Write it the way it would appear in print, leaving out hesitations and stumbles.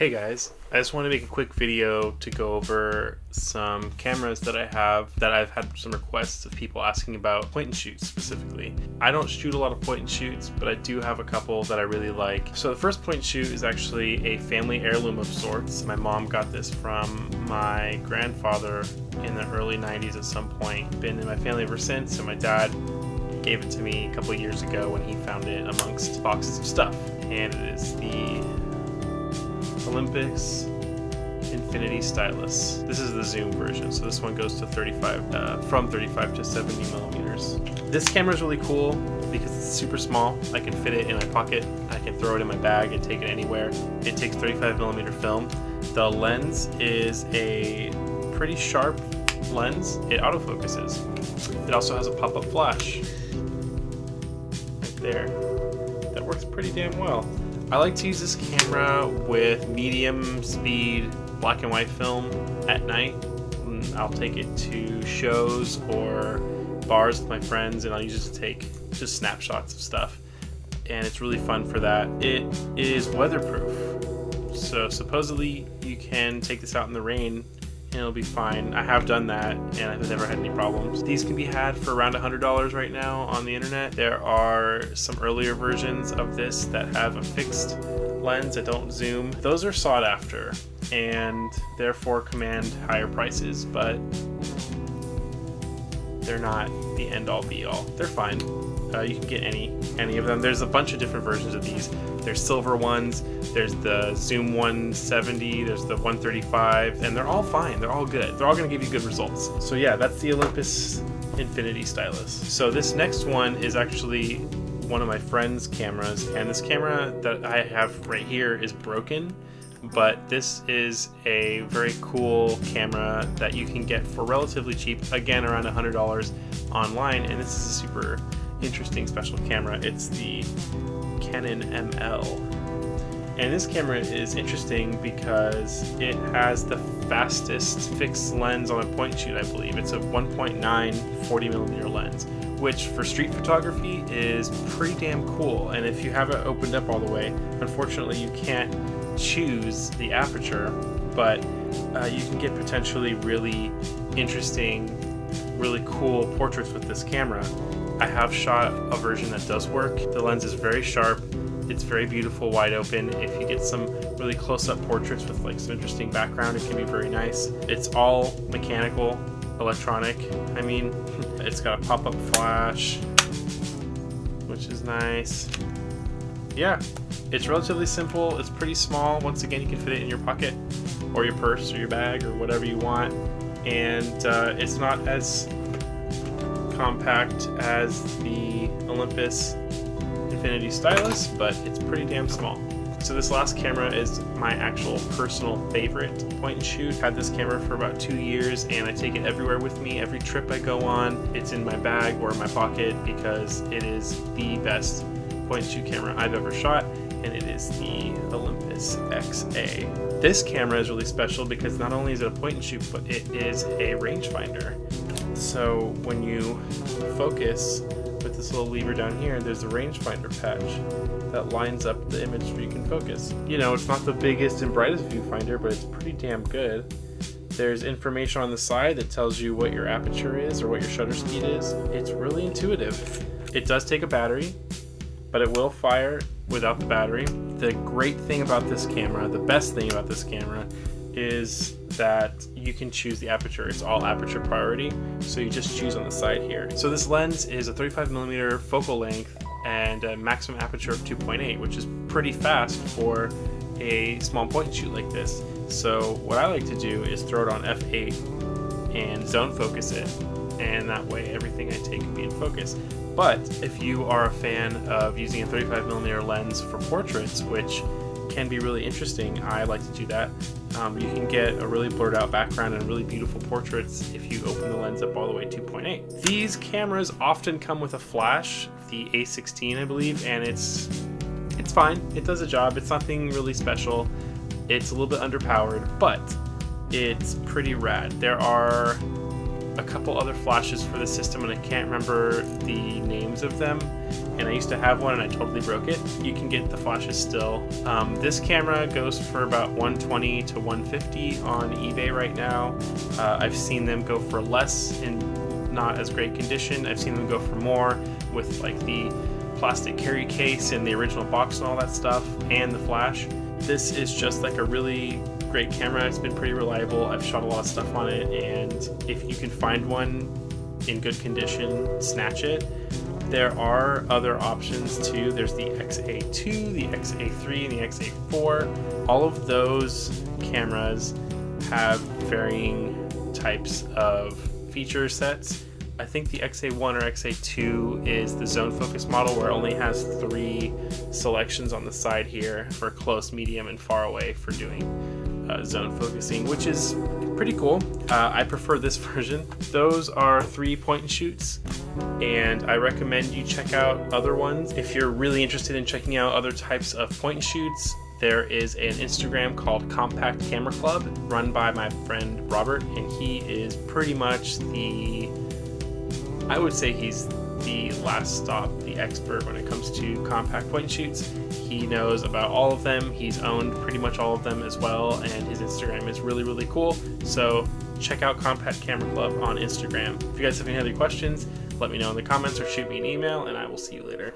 Hey guys, I just want to make a quick video to go over some cameras that I have that I've had some requests of people asking about point and shoots specifically. I don't shoot a lot of point and shoots, but I do have a couple that I really like. So the first point and shoot is actually a family heirloom of sorts. My mom got this from my grandfather in the early 90s at some point. Been in my family ever since, and my dad gave it to me a couple years ago when he found it amongst boxes of stuff. And it is the Olympus Infinity Stylus. This is the zoom version, so this one goes to 35, from 35 to 70 millimeters. This camera is really cool because it's super small. I can fit it in my pocket, I can throw it in my bag and take it anywhere. It takes 35 millimeter film. The lens is a pretty sharp lens. It autofocuses. It also has a pop-up flash right there. That works pretty damn well. I like to use this camera with medium speed black and white film at night. I'll take it to shows or bars with my friends, and I'll use it to take just snapshots of stuff. And it's really fun for that. It is weatherproof. So supposedly you can take this out in the rain and it'll be fine. I have done that and I've never had any problems. These can be had for around $100 right now on the internet. There are some earlier versions of this that have a fixed lens that don't zoom. Those are sought after and therefore command higher prices, but they're not the end all be all. They're fine. You can get any of them. There's a bunch of different versions of these. There's silver ones, there's the Zoom 170, there's the 135, and they're all fine. They're all good. They're all going to give you good results. So yeah, that's the Olympus Infinity Stylus. So this next one is actually one of my friend's cameras, and this camera that I have right here is broken, but this is a very cool camera that you can get for relatively cheap, again around $100 online, and this is a super interesting special camera. It's the Canon ML, and this camera is interesting because it has the fastest fixed lens on a point and shoot. I believe it's a 1.9 40mm lens, which for street photography is pretty damn cool. And if you have it opened up all the way, unfortunately you can't choose the aperture, but you can get potentially really interesting, really cool portraits with this camera. I have shot a version that does work. The lens is very sharp. It's very beautiful, wide open. If you get some really close-up portraits with like some interesting background, it can be very nice. It's all mechanical, electronic. I mean, it's got a pop-up flash, which is nice. Yeah, it's relatively simple. It's pretty small. Once again, you can fit it in your pocket or your purse or your bag or whatever you want. And it's not as compact as the Olympus Infinity Stylus, but it's pretty damn small. So this last camera is my actual personal favorite point and shoot. Had this camera for about 2 years and I take it everywhere with me. Every trip I go on, it's in my bag or my pocket because it is the best point and shoot camera I've ever shot, and it is the Olympus XA. This camera is really special because not only is it a point and shoot, but it is a rangefinder. So when you focus with this little lever down here, there's a rangefinder patch that lines up the image so you can focus. You know, it's not the biggest and brightest viewfinder, but it's pretty damn good. There's information on the side that tells you what your aperture is or what your shutter speed is. It's really intuitive. It does take a battery, but it will fire without the battery. The great thing about this camera, the best thing about this camera, is that you can choose the aperture. It's all aperture priority, so you just choose on the side here. So this lens is a 35mm focal length and a maximum aperture of 2.8, which is pretty fast for a small point and shoot like this. So what I like to do is throw it on f8 and zone focus it, and that way everything I take can be in focus. But if you are a fan of using a 35mm lens for portraits, which can be really interesting, I like to do that. You can get a really blurred out background and really beautiful portraits if you open the lens up all the way 2.8. These cameras often come with a flash, the A16 I believe, and it's fine. It does a job. It's nothing really special. It's a little bit underpowered, but it's pretty rad. There are a couple other flashes for the system, and I can't remember the names of them. And I used to have one and I totally broke it. You can get the flashes still. This camera goes for about $120 to $150 on eBay right now. I've seen them go for less in not as great condition. I've seen them go for more with like the plastic carry case and the original box and all that stuff, and the flash. This is just like a really great camera. It's been pretty reliable. I've shot a lot of stuff on it, and if you can find one in good condition, snatch it. There are other options too. There's the XA2, the XA3, and the XA4. All of those cameras have varying types of feature sets. I think the XA1 or XA2 is the zone focus model, where it only has 3 selections on the side here for close, medium, and far away for doing zone focusing, which is pretty cool. I prefer this version. Those are 3 point and shoots, and I recommend you check out other ones. If you're really interested in checking out other types of point and shoots, there is an Instagram called Compact Camera Club run by my friend Robert, and he is pretty much I would say he's the last stop, the expert when it comes to compact point and shoots. He knows about all of them. He's owned pretty much all of them as well, and his Instagram is really, really cool. So check out Compact Camera Club on Instagram. If you guys have any other questions, let me know in the comments or shoot me an email, and I will see you later.